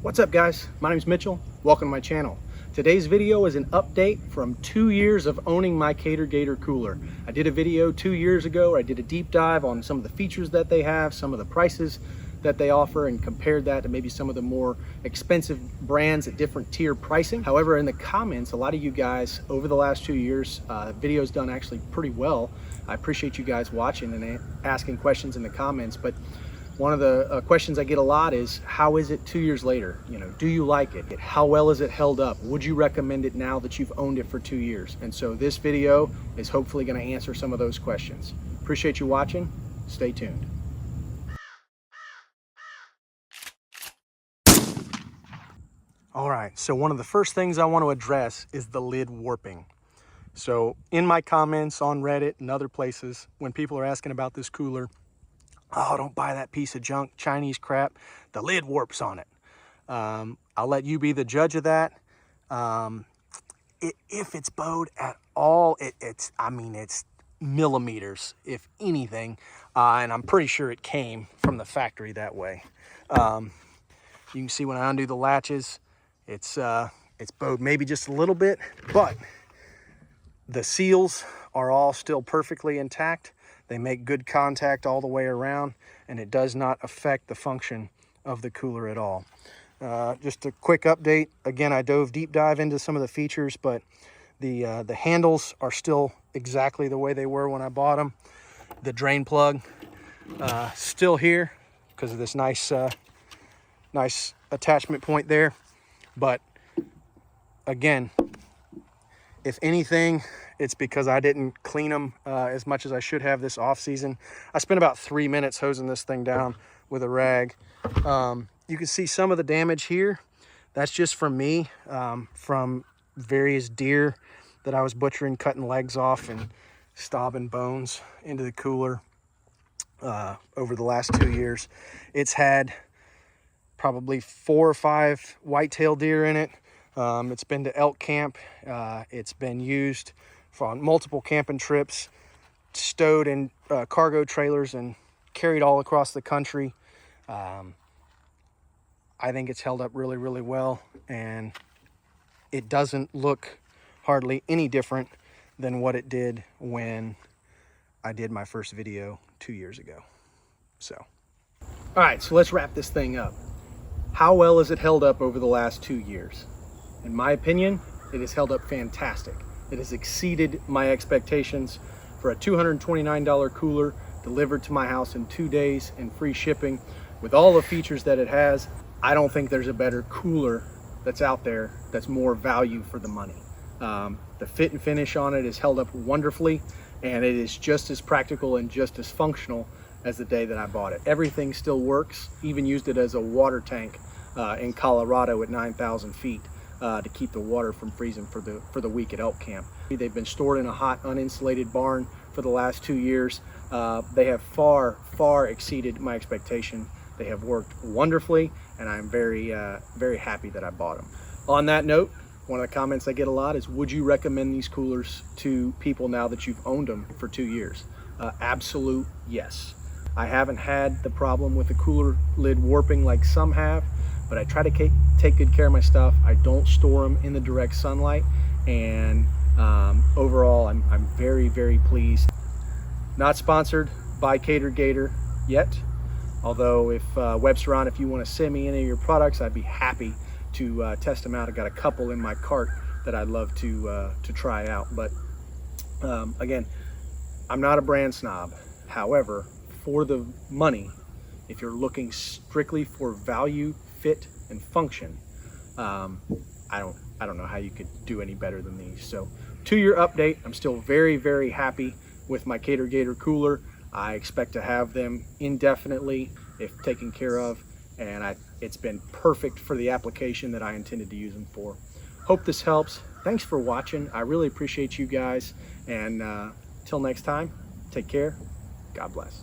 What's up guys, my name is Mitchell. Welcome to my channel. Today's video is an update from 2 years of owning my CaterGator cooler. I did a video 2 years ago. I did a deep dive on some of the features that they have, some of the prices that they offer, and compared that to maybe some of the more expensive brands at different tier pricing. However, in the comments, a lot of you guys over the last 2 years, video's done actually pretty well. I appreciate you guys watching and asking questions in the comments, but one of the questions I get a lot is, how is it 2 years later? You know, do you like it? How well is it held up? Would you recommend it now that you've owned it for 2 years? And so this video is hopefully going to answer some of those questions. Appreciate you watching. Stay tuned. All right, so one of the first things I want to address is the lid warping. So in my comments on Reddit and other places, when people are asking about this cooler, oh, don't buy that piece of junk Chinese crap, the lid warps on it. I'll let you be the judge of that. If it's bowed at all, it's millimeters, if anything, and I'm pretty sure it came from the factory that way. You can see when I undo the latches, it's bowed maybe just a little bit, but the seals are all still perfectly intact. They make good contact all the way around, and it does not affect the function of the cooler at all. Just a quick update. Again, I dove deep dive into some of the features, but the handles are still exactly the way they were when I bought them. The drain plug still here because of this nice attachment point there. But again, if anything, it's because I didn't clean them as much as I should have this off season. I spent about 3 minutes hosing this thing down with a rag. You can see some of the damage here. That's just from me, from various deer that I was butchering, cutting legs off and stobbing bones into the cooler over the last 2 years. It's had probably 4 or 5 whitetail deer in it. It's been to elk camp. It's been used on multiple camping trips, stowed in cargo trailers and carried all across the country. I think it's held up really, really well, and it doesn't look hardly any different than what it did when I did my first video 2 years ago. So, all right, so let's wrap this thing up. How well has it held up over the last 2 years? In my opinion, it has held up fantastic. It has exceeded my expectations for a $229 cooler delivered to my house in 2 days and free shipping. With all the features that it has, I don't think there's a better cooler that's out there that's more value for the money. The fit and finish on it has held up wonderfully, and it is just as practical and just as functional as the day that I bought it. Everything still works. Even used it as a water tank in Colorado at 9,000 feet. To keep the water from freezing for the week at elk camp. They've been stored in a hot, uninsulated barn for the last 2 years. They have far exceeded my expectation. They have worked wonderfully, and I'm very happy that I bought them. On that note, one of the comments I get a lot is, would you recommend these coolers to people now that you've owned them for 2 years? Absolute yes. I haven't had the problem with the cooler lid warping like some have, but I try to take good care of my stuff. I don't store them in the direct sunlight, and overall, I'm very pleased. Not sponsored by CaterGator yet, although if Webster, if you want to send me any of your products, I'd be happy to test them out. I got a couple in my cart that I'd love to try out. But again, I'm not a brand snob. However, for the money, if you're looking strictly for value, fit, and function, I don't know how you could do any better than these. So 2-year update. I'm still very happy with my CaterGator cooler. I expect to have them indefinitely if taken care of, and it's been perfect for the application that I intended to use them for. Hope this helps. Thanks for watching. I really appreciate you guys, and till next time, take care. God bless.